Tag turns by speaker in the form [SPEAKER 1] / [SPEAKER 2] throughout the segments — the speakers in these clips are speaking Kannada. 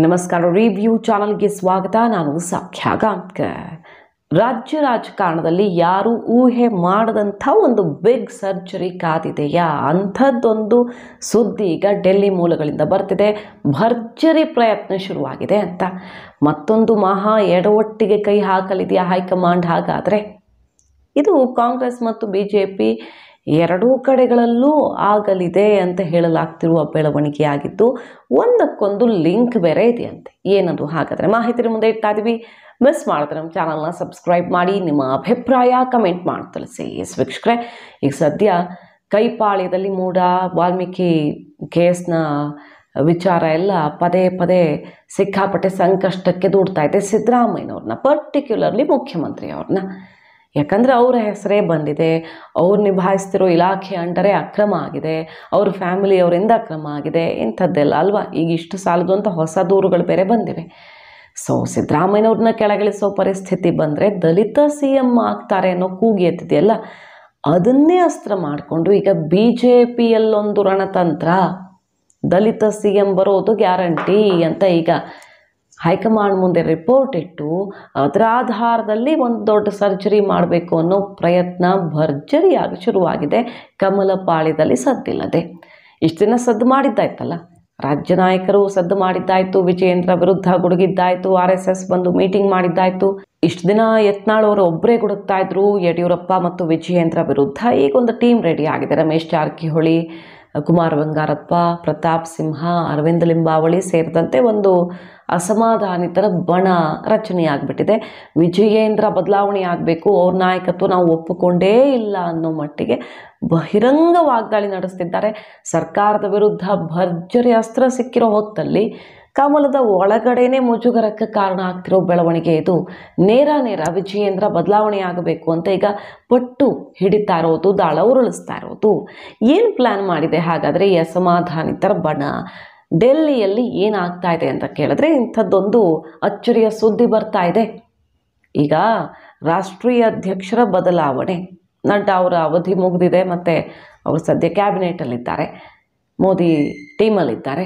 [SPEAKER 1] ನಮಸ್ಕಾರ. ರಿವ್ಯೂ ಚಾನಲ್ಗೆ ಸ್ವಾಗತ. ನಾನು ಸಾಕ್ಷ್ಯ ಗಾಂವ್ಕರ್. ರಾಜ್ಯ ರಾಜಕಾರಣದಲ್ಲಿ ಯಾರು ಊಹೆ ಮಾಡದಂಥ ಒಂದು ಬಿಗ್ ಸರ್ಜರಿ ಕಾದಿದೆಯಾ ಅಂಥದ್ದೊಂದು ಸುದ್ದಿ ಈಗ ಡೆಲ್ಲಿ ಮೂಲಗಳಿಂದ ಬರ್ತಿದೆ. ಭರ್ಜರಿ ಪ್ರಯತ್ನ ಶುರುವಾಗಿದೆ ಅಂತ. ಮತ್ತೊಂದು ಮಹಾ ಎಡವಟ್ಟಿಗೆ ಕೈ ಹಾಕಲಿದೆಯಾ ಹೈಕಮಾಂಡ್? ಹಾಗಾದರೆ ಇದು ಕಾಂಗ್ರೆಸ್ ಮತ್ತು BJP ಎರಡೂ ಕಡೆಗಳಲ್ಲೂ ಆಗಲಿದೆ ಅಂತ ಹೇಳಲಾಗ್ತಿರುವ ಬೆಳವಣಿಗೆಯಾಗಿದ್ದು, ಒಂದಕ್ಕೊಂದು ಲಿಂಕ್ ಬೇರೆ ಇದೆಯಂತೆ. ಏನದು ಹಾಗಾದರೆ ಮಾಹಿತಿ ಮುಂದೆ ಇಡ್ತಾ ಇದ್ದೀವಿ. ಮಿಸ್ ಮಾಡಿದ್ರೆ ನಮ್ಮ ಚಾನಲ್ನ ಸಬ್ಸ್ಕ್ರೈಬ್ ಮಾಡಿ, ನಿಮ್ಮ ಅಭಿಪ್ರಾಯ ಕಮೆಂಟ್ ಮಾಡಿ ತಿಳಿಸಿ. ವೀಕ್ಷಕರೇ, ಈಗ ಸದ್ಯ ಕೈಪಾಳ್ಯದಲ್ಲಿ ಮೂಡ ವಾಲ್ಮೀಕಿ ಕೇಸ್ನ ವಿಚಾರ ಎಲ್ಲ ಪದೇ ಪದೇ ಸಿಕ್ಕಾಪಟ್ಟೆ ಸಂಕಷ್ಟಕ್ಕೆ ದೂಡ್ತಾ ಇದೆ ಸಿದ್ದರಾಮಯ್ಯನವ್ರನ್ನ, ಪರ್ಟಿಕ್ಯುಲರ್ಲಿ ಮುಖ್ಯಮಂತ್ರಿಯವ್ರನ್ನ. ಯಾಕಂದರೆ ಅವರ ಹೆಸರೇ ಬಂದಿದೆ, ಅವ್ರು ನಿಭಾಯಿಸ್ತಿರೋ ಇಲಾಖೆ ಅಂಡರೇ ಅಕ್ರಮ ಆಗಿದೆ, ಅವ್ರ ಫ್ಯಾಮಿಲಿಯವರಿಂದ ಅಕ್ರಮ ಆಗಿದೆ, ಇಂಥದ್ದೆಲ್ಲ ಅಲ್ವಾ. ಈಗ ಇಷ್ಟು ಸಾಲದು ಅಂತ ಹೊಸ ದೂರುಗಳು ಬೇರೆ ಬಂದಿವೆ. ಸೊ ಸಿದ್ದರಾಮಯ್ಯನವ್ರನ್ನ ಕೆಳಗಿಳಿಸೋ ಪರಿಸ್ಥಿತಿ ಬಂದರೆ ದಲಿತ CM ಆಗ್ತಾರೆ ಅನ್ನೋ ಕೂಗಿ ಎತ್ತಿದೆಯಲ್ಲ, ಅದನ್ನೇ ಅಸ್ತ್ರ ಮಾಡಿಕೊಂಡು ಈಗ BJPಯಲ್ಲೊಂದು ರಣತಂತ್ರ, ದಲಿತ CM ಬರೋದು ಗ್ಯಾರಂಟಿ ಅಂತ ಈಗ ಹೈಕಮಾಂಡ್ ಮುಂದೆ ರಿಪೋರ್ಟ್ ಇಟ್ಟು ಅದರ ಆಧಾರದಲ್ಲಿ ಒಂದು ದೊಡ್ಡ ಸರ್ಜರಿ ಮಾಡಬೇಕು ಅನ್ನೋ ಪ್ರಯತ್ನ ಭರ್ಜರಿಯಾಗಿ ಶುರುವಾಗಿದೆ. ಕಮಲ ಪಾಳ್ಯದಲ್ಲಿ ಸದ್ದಿಲ್ಲದೆ ಇಷ್ಟು ದಿನ ಸದ್ದು ಮಾಡಿದ್ದಾಯ್ತಲ್ಲ, ರಾಜ್ಯ ನಾಯಕರು ಸದ್ದು ಮಾಡಿದ್ದಾಯಿತು, ವಿಜಯೇಂದ್ರ ವಿರುದ್ಧ ಗುಡುಗಿದ್ದಾಯಿತು, RSS ಬಂದು ಮೀಟಿಂಗ್ ಮಾಡಿದ್ದಾಯಿತು. ಇಷ್ಟು ದಿನ ಯತ್ನಾಳ್ ಅವರು ಒಬ್ಬರೇ ಗುಡುಗ್ತಾ ಇದ್ರು ಯಡಿಯೂರಪ್ಪ ಮತ್ತು ವಿಜಯೇಂದ್ರ ವಿರುದ್ಧ. ಈಗ ಒಂದು ಟೀಮ್ ರೆಡಿ ಆಗಿದೆ. ರಮೇಶ್ ಜಾರಕಿಹೊಳಿ, ಕುಮಾರ್ ಬಂಗಾರಪ್ಪ, ಪ್ರತಾಪ್ ಸಿಂಹ, ಅರವಿಂದ ಲಿಂಬಾವಳಿ ಸೇರಿದಂತೆ ಒಂದು ಅಸಮಾಧಾನಿತರ ಬಣ ರಚನೆಯಾಗಿಬಿಟ್ಟಿದೆ. ವಿಜಯೇಂದ್ರ ಬದಲಾವಣೆ ಆಗಬೇಕು, ಅವ್ರ ನಾಯಕತ್ವ ನಾವು ಒಪ್ಪಿಕೊಂಡೇ ಇಲ್ಲ ಅನ್ನೋ ಮಟ್ಟಿಗೆ ಬಹಿರಂಗ ವಾಗ್ದಾಳಿ ನಡೆಸ್ತಿದ್ದಾರೆ. ಸರ್ಕಾರದ ವಿರುದ್ಧ ಭರ್ಜರಿ ಅಸ್ತ್ರ ಸಿಕ್ಕಿರೋ ಹೊತ್ತಲ್ಲಿ ಕಮಲದ ಒಳಗಡೆನೇ ಮುಜುಗರಕ್ಕೆ ಕಾರಣ ಆಗ್ತಿರೋ ಬೆಳವಣಿಗೆ ಇದು. ನೇರ ವಿಜಯೇಂದ್ರ ಬದಲಾವಣೆ ಆಗಬೇಕು ಅಂತ ಈಗ ಪಟ್ಟು ಹಿಡಿತಾ ಇರೋದು, ದಾಳ ಉರುಳಿಸ್ತಾ ಇರೋದು. ಏನು ಪ್ಲ್ಯಾನ್ ಮಾಡಿದೆ ಹಾಗಾದರೆ ಈ ಅಸಮಾಧಾನಿತರ ಬಣ? ಡೆಲ್ಲಿಯಲ್ಲಿ ಏನಾಗ್ತಾ ಇದೆ ಅಂತ ಕೇಳಿದ್ರೆ ಇಂಥದ್ದೊಂದು ಅಚ್ಚರಿಯ ಸುದ್ದಿ ಬರ್ತಾ ಇದೆ. ಈಗ ರಾಷ್ಟ್ರೀಯ ಅಧ್ಯಕ್ಷರ ಬದಲಾವಣೆ, ನಡ್ಡಾ ಅವರ ಅವಧಿ ಮುಗಿದಿದೆ ಮತ್ತು ಅವರು ಸದ್ಯ ಕ್ಯಾಬಿನೆಟಲ್ಲಿದ್ದಾರೆ, ಮೋದಿ ಟೀಮಲ್ಲಿದ್ದಾರೆ.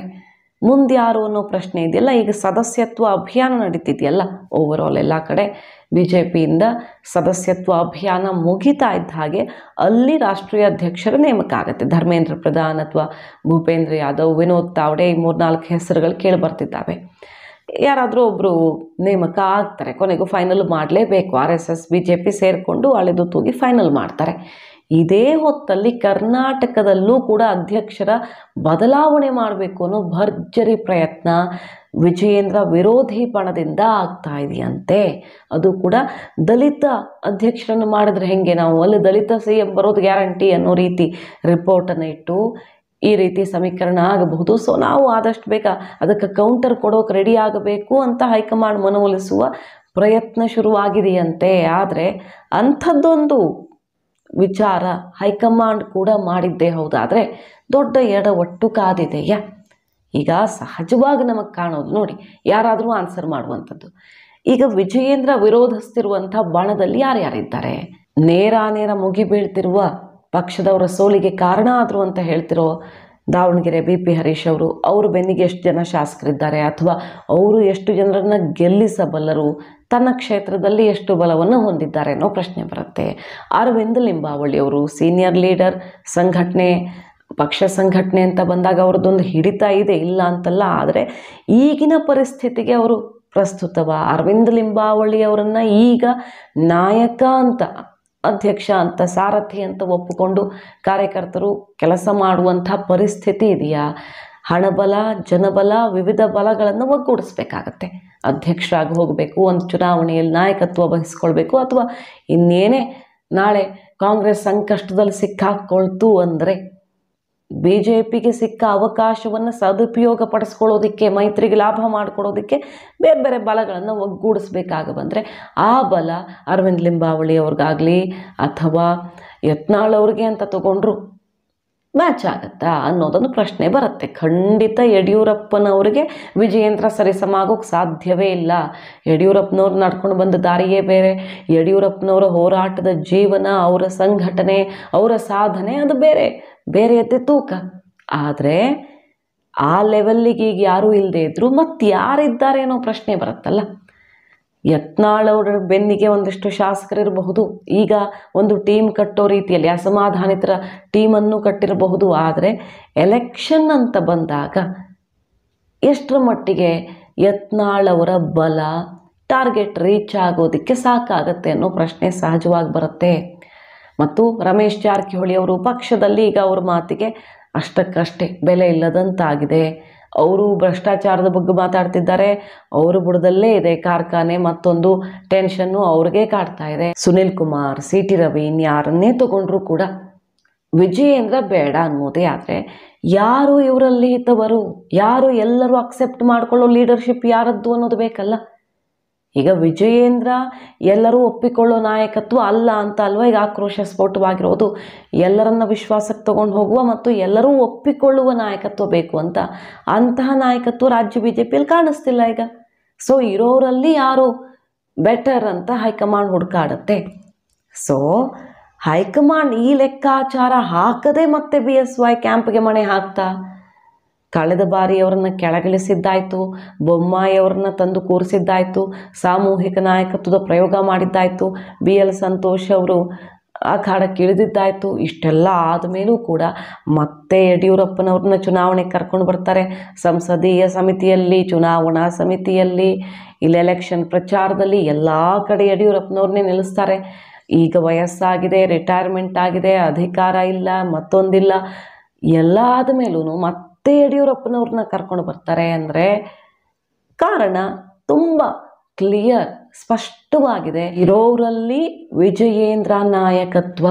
[SPEAKER 1] ಮುಂದೆ ಯಾರು ಅನ್ನೋ ಪ್ರಶ್ನೆ ಇದೆಯಲ್ಲ. ಈಗ ಸದಸ್ಯತ್ವ ಅಭಿಯಾನ ನಡೀತಿದೆಯಲ್ಲ ಓವರಾಲ್ ಎಲ್ಲ ಕಡೆ, BJPಯಿಂದ ಸದಸ್ಯತ್ವ ಅಭಿಯಾನ ಮುಗಿತಾ ಇದ್ದ ಹಾಗೆ ಅಲ್ಲಿ ರಾಷ್ಟ್ರೀಯ ಅಧ್ಯಕ್ಷರ ನೇಮಕ ಆಗುತ್ತೆ. ಧರ್ಮೇಂದ್ರ ಪ್ರಧಾನ್ ಅಥವಾ ಭೂಪೇಂದ್ರ ಯಾದವ್, ವಿನೋದ್ ತಾವ್ಡೆ, ಈ 3-4 ಹೆಸರುಗಳು ಕೇಳಿ ಬರ್ತಿದ್ದಾವೆ. ಯಾರಾದರೂ ಒಬ್ಬರು ನೇಮಕ ಆಗ್ತಾರೆ, ಕೊನೆಗೂ ಫೈನಲ್ ಮಾಡಲೇಬೇಕು. RSS BJP ಸೇರಿಕೊಂಡು ಅಳೆದು ತೂಗಿ ಫೈನಲ್ ಮಾಡ್ತಾರೆ. ಇದೇ ಹೊತ್ತಲ್ಲಿ ಕರ್ನಾಟಕದಲ್ಲೂ ಕೂಡ ಅಧ್ಯಕ್ಷರ ಬದಲಾವಣೆ ಮಾಡಬೇಕು ಅನ್ನೋ ಭರ್ಜರಿ ಪ್ರಯತ್ನ ವಿಜಯೇಂದ್ರ ವಿರೋಧಿ ಬಣದಿಂದ ಆಗ್ತಾ ಇದೆಯಂತೆ. ಅದು ಕೂಡ ದಲಿತ ಅಧ್ಯಕ್ಷರನ್ನು ಮಾಡಿದ್ರೆ ಹೆಂಗೆ, ನಾವು ಅಲ್ಲಿ ದಲಿತ CM ಬರೋದು ಗ್ಯಾರಂಟಿ ಅನ್ನೋ ರೀತಿ ರಿಪೋರ್ಟನ್ನು ಇಟ್ಟು ಈ ರೀತಿ ಸಮೀಕರಣ ಆಗಬಹುದು. ಸೊ ನಾವು ಆದಷ್ಟು ಬೇಗ ಅದಕ್ಕೆ ಕೌಂಟರ್ ಕೊಡೋಕೆ ರೆಡಿ ಆಗಬೇಕು ಅಂತ ಹೈಕಮಾಂಡ್ ಮನವೊಲಿಸುವ ಪ್ರಯತ್ನ ಶುರುವಾಗಿದೆಯಂತೆ. ಆದರೆ ಅಂಥದ್ದೊಂದು ವಿಚಾರ ಹೈಕಮಾಂಡ್ ಕೂಡ ಮಾಡಿದ್ದೇ ಹೌದಾದರೆ ದೊಡ್ಡ ಎಡವಟ್ಟು ಕಾದಿದೆಯಾ? ಈಗ ಸಹಜವಾಗಿ ನಮಗೆ ಕಾಣೋದು ನೋಡಿ, ಯಾರಾದರೂ ಆನ್ಸರ್ ಮಾಡುವಂಥದ್ದು. ಈಗ ವಿಜಯೇಂದ್ರ ವಿರೋಧಿಸ್ತಿರುವಂಥ ಬಣದಲ್ಲಿ ಯಾರ್ಯಾರಿದ್ದಾರೆ? ನೇರ ಮುಗಿ ಬೀಳ್ತಿರುವ ಪಕ್ಷದವರ ಸೋಲಿಗೆ ಕಾರಣ ಆದರು ಅಂತ ಹೇಳ್ತಿರೋ ದಾವಣಗೆರೆ BP ಹರೀಶ್ ಅವರು, ಅವ್ರ ಬೆನ್ನಿಗೆ ಎಷ್ಟು ಜನ ಶಾಸಕರಿದ್ದಾರೆ, ಅಥವಾ ಅವರು ಎಷ್ಟು ಜನರನ್ನು ಗೆಲ್ಲಿಸಬಲ್ಲರು, ತನ್ನ ಕ್ಷೇತ್ರದಲ್ಲಿ ಎಷ್ಟು ಬಲವನ್ನು ಹೊಂದಿದ್ದಾರೆ ಅನ್ನೋ ಪ್ರಶ್ನೆ ಬರುತ್ತೆ. ಅರವಿಂದ ಲಿಂಬಾವಳಿ ಅವರು ಸೀನಿಯರ್ ಲೀಡರ್, ಸಂಘಟನೆ, ಪಕ್ಷ ಸಂಘಟನೆ ಅಂತ ಬಂದಾಗ ಅವ್ರದ್ದೊಂದು ಹಿಡಿತ ಇದೆ, ಇಲ್ಲ ಅಂತಲ್ಲ. ಆದರೆ ಈಗಿನ ಪರಿಸ್ಥಿತಿಗೆ ಅವರು ಪ್ರಸ್ತುತವ? ಅರವಿಂದ ಲಿಂಬಾವಳಿ ಅವರನ್ನು ಈಗ ನಾಯಕ ಅಂತ, ಅಧ್ಯಕ್ಷ ಅಂತ, ಸಾರಥಿ ಅಂತ ಒಪ್ಪಿಕೊಂಡು ಕಾರ್ಯಕರ್ತರು ಕೆಲಸ ಮಾಡುವಂಥ ಪರಿಸ್ಥಿತಿ ಇದೆಯಾ? ಹಣಬಲ, ಜನಬಲ, ವಿವಿಧ ಬಲಗಳನ್ನು ಒಗ್ಗೂಡಿಸ್ಬೇಕಾಗತ್ತೆ. ಅಧ್ಯಕ್ಷರಾಗಿ ಹೋಗಬೇಕು, ಒಂದು ಚುನಾವಣೆಯಲ್ಲಿ ನಾಯಕತ್ವ ವಹಿಸ್ಕೊಳ್ಬೇಕು, ಅಥವಾ ಇನ್ನೇನೇ ನಾಳೆ ಕಾಂಗ್ರೆಸ್ ಸಂಕಷ್ಟದಲ್ಲಿ ಸಿಕ್ಕಾಕೊಳ್ತು ಅಂದರೆ BJPಗೆ ಸಿಕ್ಕ ಅವಕಾಶವನ್ನು ಸದುಪಯೋಗ ಪಡಿಸ್ಕೊಳ್ಳೋದಕ್ಕೆ, ಮೈತ್ರಿಗೆ ಲಾಭ ಮಾಡಿಕೊಡೋದಕ್ಕೆ ಬೇರೆ ಬೇರೆ ಬಲಗಳನ್ನು ಒಗ್ಗೂಡಿಸ್ಬೇಕಾಗ ಬಂದರೆ ಆ ಬಲ ಅರವಿಂದ್ ಲಿಂಬಾವಳಿ ಅವ್ರಿಗಾಗಲಿ ಅಥವಾ ಯತ್ನಾಳ್ ಅವ್ರಿಗೆ ಅಂತ ತಗೊಂಡ್ರು ಮ್ಯಾಚ್ ಆಗುತ್ತಾ ಅನ್ನೋದೊಂದು ಪ್ರಶ್ನೆ ಬರುತ್ತೆ. ಖಂಡಿತ ಯಡಿಯೂರಪ್ಪನವ್ರಿಗೆ ವಿಜಯೇಂದ್ರ ಸರಿಸಮ ಆಗೋಕ್ಕೆ ಸಾಧ್ಯವೇ ಇಲ್ಲ. ಯಡಿಯೂರಪ್ಪನವ್ರು ನಡ್ಕೊಂಡು ಬಂದ ದಾರಿಯೇ ಬೇರೆ, ಯಡಿಯೂರಪ್ಪನವರ ಹೋರಾಟದ ಜೀವನ, ಅವರ ಸಂಘಟನೆ, ಅವರ ಸಾಧನೆ ಅದು ಬೇರೆ ಬೇರೆಯದ್ದೇ ತೂಕ. ಆದರೆ ಆ ಲೆವೆಲ್ಲಿಗೆ ಈಗ ಯಾರೂ ಇಲ್ಲದೆ ಇದ್ದರು ಮತ್ತು ಯಾರಿದ್ದಾರೆ ಅನ್ನೋ ಪ್ರಶ್ನೆ ಬರುತ್ತಲ್ಲ. ಯತ್ನಾಳ್ ಅವರ ಬೆನ್ನಿಗೆ ಒಂದಿಷ್ಟು ಶಾಸಕರಿರಬಹುದು, ಈಗ ಒಂದು ಟೀಮ್ ಕಟ್ಟೋ ರೀತಿಯಲ್ಲಿ ಅಸಮಾಧಾನಿತರ ಟೀಮನ್ನು ಕಟ್ಟಿರಬಹುದು. ಆದರೆ ಎಲೆಕ್ಷನ್ ಅಂತ ಬಂದಾಗ ಎಷ್ಟರ ಮಟ್ಟಿಗೆ ಯತ್ನಾಳ್ ಅವರ ಬಲ ಟಾರ್ಗೆಟ್ ರೀಚ್ ಆಗೋದಕ್ಕೆ ಸಾಕಾಗತ್ತೆ ಅನ್ನೋ ಪ್ರಶ್ನೆ ಸಹಜವಾಗಿ ಬರುತ್ತೆ. ಮತ್ತು ರಮೇಶ್ ಜಾರಕಿಹೊಳಿ ಅವರು ಪಕ್ಷದಲ್ಲಿ ಈಗ ಅವ್ರ ಮಾತಿಗೆ ಅಷ್ಟಕ್ಕಷ್ಟೇ ಬೆಲೆ ಇಲ್ಲದಂತಾಗಿದೆ. ಅವರು ಭ್ರಷ್ಟಾಚಾರದ ಬಗ್ಗೆ ಮಾತಾಡ್ತಿದ್ದಾರೆ, ಅವರು ಬುಡದಲ್ಲೇ ಇದೆ ಕಾರ್ಖಾನೆ, ಮತ್ತೊಂದು ಟೆನ್ಷನ್ನು ಅವ್ರಿಗೆ ಕಾಡ್ತಾ ಇದೆ. ಸುನಿಲ್ ಕುಮಾರ್, ಸಿ ಟಿ ರವಿ ಇನ್ಯಾರನ್ನೇ ತಗೊಂಡ್ರೂ ಕೂಡ ವಿಜಯೇಂದ್ರ ಬೇಡ ಅನ್ನೋದೇ. ಆದರೆ ಯಾರು ಇವರಲ್ಲಿ ಹಿತವರು, ಯಾರು ಎಲ್ಲರೂ ಅಕ್ಸೆಪ್ಟ್ ಮಾಡ್ಕೊಳ್ಳೋ ಲೀಡರ್ಶಿಪ್ ಯಾರದ್ದು ಅನ್ನೋದು ಬೇಕಲ್ಲ. ಈಗ ವಿಜಯೇಂದ್ರ ಎಲ್ಲರೂ ಒಪ್ಪಿಕೊಳ್ಳೋ ನಾಯಕತ್ವ ಅಲ್ಲ ಅಂತ ಅಲ್ವಾ ಈಗ ಆಕ್ರೋಶ ಸ್ಫೋಟವಾಗಿರೋದು. ಎಲ್ಲರನ್ನ ವಿಶ್ವಾಸಕ್ಕೆ ತಗೊಂಡು ಹೋಗುವ ಮತ್ತು ಎಲ್ಲರೂ ಒಪ್ಪಿಕೊಳ್ಳುವ ನಾಯಕತ್ವ ಬೇಕು ಅಂತ. ಅಂತಹ ನಾಯಕತ್ವ ರಾಜ್ಯ BJPಯಲ್ಲಿ ಕಾಣಿಸ್ತಿಲ್ಲ ಈಗ. ಸೊ ಇರೋರಲ್ಲಿ ಯಾರು ಬೆಟರ್ ಅಂತ ಹೈಕಮಾಂಡ್ ಹುಡುಕಾಡುತ್ತೆ. ಸೊ ಹೈಕಮಾಂಡ್ ಈ ಲೆಕ್ಕಾಚಾರ ಹಾಕದೆ ಮತ್ತೆ BSY ಕ್ಯಾಂಪ್ಗೆ ಮಣೆ ಹಾಕ್ತಾ, ಕಳೆದ ಬಾರಿ ಅವರನ್ನು ಕೆಳಗಿಳಿಸಿದ್ದಾಯಿತು, ಬೊಮ್ಮಾಯಿ ಅವರನ್ನ ತಂದು ಕೂರಿಸಿದ್ದಾಯಿತು, ಸಾಮೂಹಿಕ ನಾಯಕತ್ವದ ಪ್ರಯೋಗ ಮಾಡಿದ್ದಾಯಿತು, BL ಸಂತೋಷ್ ಅವರು ಅಖಾಡಕ್ಕೆ ಇಳಿದಿದ್ದಾಯಿತು. ಇಷ್ಟೆಲ್ಲ ಆದಮೇಲೂ ಕೂಡ ಮತ್ತೆ ಯಡಿಯೂರಪ್ಪನವ್ರನ್ನ ಚುನಾವಣೆಗೆ ಕರ್ಕೊಂಡು ಬರ್ತಾರೆ. ಸಂಸದೀಯ ಸಮಿತಿಯಲ್ಲಿ, ಚುನಾವಣಾ ಸಮಿತಿಯಲ್ಲಿ, ಇಲ್ಲಿ ಎಲೆಕ್ಷನ್ ಪ್ರಚಾರದಲ್ಲಿ ಎಲ್ಲ ಕಡೆ ಯಡಿಯೂರಪ್ಪನವ್ರನ್ನೇ ನಿಲ್ಲಿಸ್ತಾರೆ. ಈಗ ವಯಸ್ಸಾಗಿದೆ, ರಿಟೈರ್ಮೆಂಟ್ ಆಗಿದೆ, ಅಧಿಕಾರ ಇಲ್ಲ, ಮತ್ತೊಂದಿಲ್ಲ, ಎಲ್ಲ ಆದಮೇಲೂ ಮತ್ತೆ ಯಡಿಯೂರಪ್ಪನವ್ರನ್ನ ಕರ್ಕೊಂಡು ಬರ್ತಾರೆ ಅಂದರೆ ಕಾರಣ ತುಂಬ ಕ್ಲಿಯರ್, ಸ್ಪಷ್ಟವಾಗಿದೆ. ಇರೋರಲ್ಲಿ ವಿಜಯೇಂದ್ರ ನಾಯಕತ್ವ,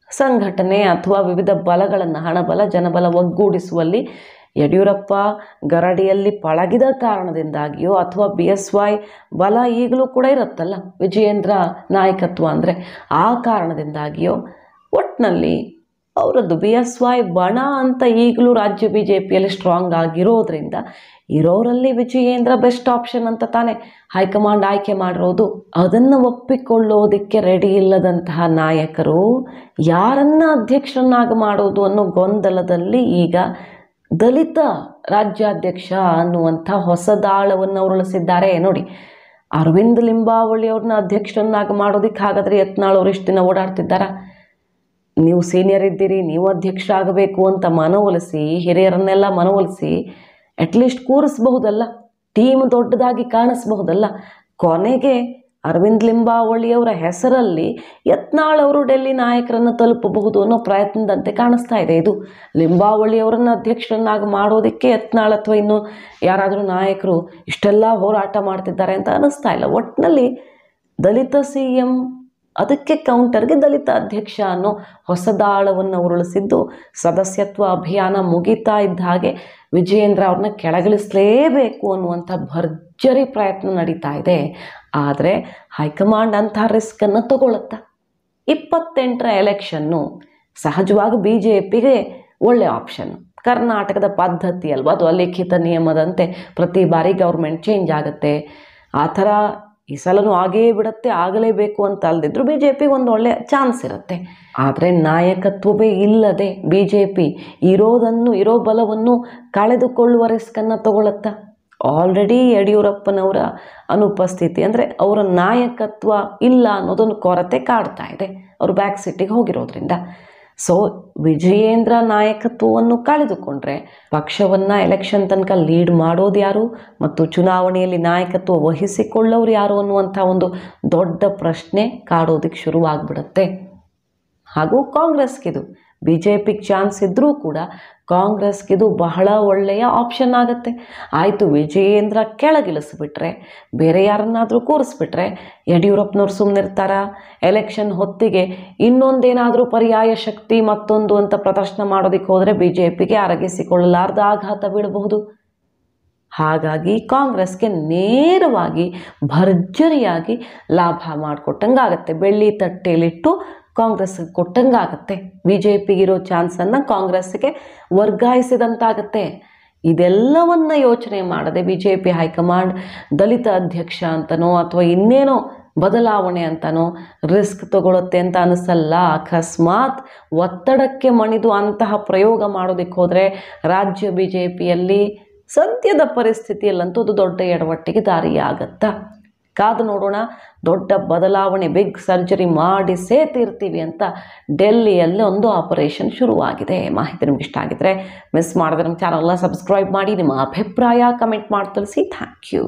[SPEAKER 1] ಸಂಘಟನೆ ಅಥವಾ ವಿವಿಧ ಬಲಗಳನ್ನು, ಹಣಬಲ ಜನಬಲ ಒಗ್ಗೂಡಿಸುವಲ್ಲಿ ಯಡಿಯೂರಪ್ಪ ಗರಡಿಯಲ್ಲಿ ಪಳಗಿದ ಕಾರಣದಿಂದಾಗಿಯೋ ಅಥವಾ BSY ಬಲ ಈಗಲೂ ಕೂಡ ಇರುತ್ತಲ್ಲ ವಿಜಯೇಂದ್ರ ನಾಯಕತ್ವ ಅಂದರೆ, ಆ ಕಾರಣದಿಂದಾಗಿಯೋ ಒಟ್ಟಿನಲ್ಲಿ ಅವರದ್ದು BSY ಬಣ ಅಂತ ಈಗಲೂ ರಾಜ್ಯ BJPಯಲ್ಲಿ ಸ್ಟ್ರಾಂಗ್ ಆಗಿರೋದ್ರಿಂದ ಇರೋರಲ್ಲಿ ವಿಜಯೇಂದ್ರ ಬೆಸ್ಟ್ ಆಪ್ಷನ್ ಅಂತ ತಾನೇ ಹೈಕಮಾಂಡ್ ಆಯ್ಕೆ ಮಾಡಿರೋದು. ಅದನ್ನು ಒಪ್ಪಿಕೊಳ್ಳೋದಕ್ಕೆ ರೆಡಿ ಇಲ್ಲದಂತಹ ನಾಯಕರು ಯಾರನ್ನ ಅಧ್ಯಕ್ಷರನ್ನಾಗಿ ಮಾಡೋದು ಅನ್ನೋ ಗೊಂದಲದಲ್ಲಿ ಈಗ ದಲಿತ ರಾಜ್ಯಾಧ್ಯಕ್ಷ ಅನ್ನುವಂಥ ಹೊಸದಾಳವನ್ನು ಉರುಳಿಸಿದ್ದಾರೆ. ನೋಡಿ, ಅರವಿಂದ್ ಲಿಂಬಾವಳಿ ಅವ್ರನ್ನ ಅಧ್ಯಕ್ಷರನ್ನಾಗಿ ಮಾಡೋದಕ್ಕೆ ಹಾಗಾದರೆ ಯತ್ನಾಳ್ ಅವರು ಇಷ್ಟು ದಿನ ಓಡಾಡ್ತಿದ್ದಾರಾ? ನೀವು ಸೀನಿಯರ್ ಇದ್ದೀರಿ, ನೀವು ಅಧ್ಯಕ್ಷ ಆಗಬೇಕು ಅಂತ ಮನವೊಲಿಸಿ, ಹಿರಿಯರನ್ನೆಲ್ಲ ಮನವೊಲಿಸಿ ಅಟ್ಲೀಸ್ಟ್ ಕೂರಿಸಬಹುದಲ್ಲ, ಟೀಮ್ ದೊಡ್ಡದಾಗಿ ಕಾಣಿಸಬಹುದಲ್ಲ. ಕೊನೆಗೆ ಅರವಿಂದ್ ಲಿಂಬಾವಳಿಯವರ ಹೆಸರಲ್ಲಿ ಯತ್ನಾಳ್ ಅವರು ಡೆಲ್ಲಿ ನಾಯಕರನ್ನು ತಲುಪಬಹುದು ಅನ್ನೋ ಪ್ರಯತ್ನದಂತೆ ಕಾಣಿಸ್ತಾ ಇದೆ. ಇದು ಲಿಂಬಾವಳಿಯವರನ್ನು ಅಧ್ಯಕ್ಷರನ್ನಾಗಿ ಮಾಡೋದಕ್ಕೆ ಯತ್ನಾಳ್ ಅಥವಾ ಇನ್ನು ಯಾರಾದರೂ ನಾಯಕರು ಇಷ್ಟೆಲ್ಲ ಹೋರಾಟ ಮಾಡ್ತಿದ್ದಾರೆ ಅಂತ ಅನ್ನಿಸ್ತಾ ಇಲ್ಲ. ಒಟ್ಟಿನಲ್ಲಿ ದಲಿತ CM, ಅದಕ್ಕೆ ಕೌಂಟರ್ಗೆ ದಲಿತ ಅಧ್ಯಕ್ಷ ಅನ್ನೋ ಹೊಸದಾಳವನ್ನು ಉರುಳಿಸಿದ್ದು, ಸದಸ್ಯತ್ವ ಅಭಿಯಾನ ಮುಗಿತಾ ಇದ್ದ ಹಾಗೆ ವಿಜಯೇಂದ್ರ ಅವ್ರನ್ನ ಕೆಳಗಿಳಿಸಲೇಬೇಕು ಅನ್ನುವಂಥ ಭರ್ಜರಿ ಪ್ರಯತ್ನ ನಡೀತಾ ಇದೆ. ಆದರೆ ಹೈಕಮಾಂಡ್ ಅಂಥ ರಿಸ್ಕನ್ನು ತಗೊಳುತ್ತಾ 28ರ ಎಲೆಕ್ಷನ್ನು ಸಹಜವಾಗಿ BJPಗೆ ಒಳ್ಳೆಯ ಆಪ್ಷನ್. ಕರ್ನಾಟಕದ ಪದ್ಧತಿ ಅಲ್ವಾ ಅದು, ಅಲಿಖಿತ ನಿಯಮದಂತೆ ಪ್ರತಿ ಬಾರಿ ಗೌರ್ಮೆಂಟ್ ಚೇಂಜ್ ಆಗುತ್ತೆ. ಆ ಥರ ಈ ಸಲನೂ ಆಗೇ ಬಿಡುತ್ತೆ, ಆಗಲೇಬೇಕು ಅಂತ ಅಲ್ದಿದ್ರು BJPಗೆ ಒಂದು ಒಳ್ಳೆಯ ಚಾನ್ಸ್ ಇರುತ್ತೆ. ಆದರೆ ನಾಯಕತ್ವವೇ ಇಲ್ಲದೆ BJP ಇರೋ ಬಲವನ್ನು ಕಳೆದುಕೊಳ್ಳುವ ರಿಸ್ಕನ್ನು ತಗೊಳುತ್ತಾ. ಆಲ್ರೆಡಿ ಯಡಿಯೂರಪ್ಪನವರ ಅನುಪಸ್ಥಿತಿ ಅಂದರೆ ಅವರ ನಾಯಕತ್ವ ಇಲ್ಲ ಅನ್ನೋದೊಂದು ಕೊರತೆ ಕಾಡ್ತಾ ಇದೆ, ಅವರು ಬ್ಯಾಕ್ ಸೀಟಿಗೆ ಹೋಗಿರೋದ್ರಿಂದ. ಸೊ ವಿಜಯೇಂದ್ರ ನಾಯಕತ್ವವನ್ನು ಕಳೆದುಕೊಂಡ್ರೆ ಪಕ್ಷವನ್ನು ಎಲೆಕ್ಷನ್ ತನಕ ಲೀಡ್ ಮಾಡೋದು ಯಾರು ಮತ್ತು ಚುನಾವಣೆಯಲ್ಲಿ ನಾಯಕತ್ವ ವಹಿಸಿಕೊಳ್ಳೋರು ಯಾರು ಅನ್ನುವಂಥ ಒಂದು ದೊಡ್ಡ ಪ್ರಶ್ನೆ ಕಾಡೋದಕ್ಕೆ ಶುರುವಾಗ್ಬಿಡುತ್ತೆ. ಹಾಗೂ ಕಾಂಗ್ರೆಸ್ಗಿದು, BJPಗೆ ಚಾನ್ಸ್ ಇದ್ದರೂ ಕೂಡ ಕಾಂಗ್ರೆಸ್ಗಿದು ಬಹಳ ಒಳ್ಳೆಯ ಆಪ್ಷನ್ ಆಗುತ್ತೆ. ಆಯಿತು, ವಿಜಯೇಂದ್ರ ಕೆಳಗಿಳಿಸ್ಬಿಟ್ರೆ, ಬೇರೆ ಯಾರನ್ನಾದರೂ ಕೂರಿಸ್ಬಿಟ್ರೆ ಯಡಿಯೂರಪ್ಪನವ್ರು ಸುಮ್ಮನಿರ್ತಾರ? ಎಲೆಕ್ಷನ್ ಹೊತ್ತಿಗೆ ಇನ್ನೊಂದೇನಾದರೂ ಪರ್ಯಾಯ ಶಕ್ತಿ ಮತ್ತೊಂದು ಅಂತ ಪ್ರದರ್ಶನ ಮಾಡೋದಕ್ಕೆ ಹೋದರೆ BJPಗೆ ಅರಗಿಸಿಕೊಳ್ಳಲಾರ್ದ ಆಘಾತ ಬೀಳಬಹುದು. ಹಾಗಾಗಿ ಕಾಂಗ್ರೆಸ್ಗೆ ನೇರವಾಗಿ ಭರ್ಜರಿಯಾಗಿ ಲಾಭ ಮಾಡಿಕೊಟ್ಟಂಗಾಗತ್ತೆ, ಬೆಳ್ಳಿ ತಟ್ಟೆಯಲ್ಲಿಟ್ಟು ಕಾಂಗ್ರೆಸ್ಗೆ ಕೊಟ್ಟಂಗಾಗತ್ತೆ. BJPಗಿರೋ ಚಾನ್ಸನ್ನು ಕಾಂಗ್ರೆಸ್ಗೆ ವರ್ಗಾಯಿಸಿದಂತಾಗತ್ತೆ. ಇದೆಲ್ಲವನ್ನು ಯೋಚನೆ ಮಾಡದೆ BJP ಹೈಕಮಾಂಡ್ ದಲಿತ ಅಧ್ಯಕ್ಷ ಅಂತನೋ ಅಥವಾ ಇನ್ನೇನೋ ಬದಲಾವಣೆ ಅಂತನೋ ರಿಸ್ಕ್ ತಗೊಳುತ್ತೆ ಅಂತ ಅನಿಸಲ್ಲ. ಅಕಸ್ಮಾತ್ ಒತ್ತಡಕ್ಕೆ ಮಣಿದು ಅಂತಹ ಪ್ರಯೋಗ ಮಾಡೋದಕ್ಕೆ ಹೋದರೆ ರಾಜ್ಯ BJPಯಲ್ಲಿ ಸದ್ಯದ ಪರಿಸ್ಥಿತಿಯಲ್ಲಂತೂ ಅದು ದೊಡ್ಡ ಎಡವಟ್ಟಿಗೆ ದಾರಿಯಾಗತ್ತಾ? ಕಾದು ನೋಡೋಣ. ದೊಡ್ಡ ಬದಲಾವಣೆ, ಬಿಗ್ ಸರ್ಜರಿ ಮಾಡಿಸೇ ತೀರ್ತೀವಿ ಅಂತ ಡೆಲ್ಲಿಯಲ್ಲಿ ಒಂದು ಆಪರೇಷನ್ ಶುರುವಾಗಿದೆ. ಮಾಹಿತಿ ನಿಮ್ಗೆ ಇಷ್ಟ ಆಗಿದ್ರೆ ಮಿಸ್ ಮಾಡಿದ್ರೆ ನಮ್ಮ ಚಾನಲ್ನ ಸಬ್ಸ್ಕ್ರೈಬ್ ಮಾಡಿ, ನಿಮ್ಮ ಅಭಿಪ್ರಾಯ ಕಮೆಂಟ್ ಮಾಡಿ ತಿಳಿಸಿ. Thank you.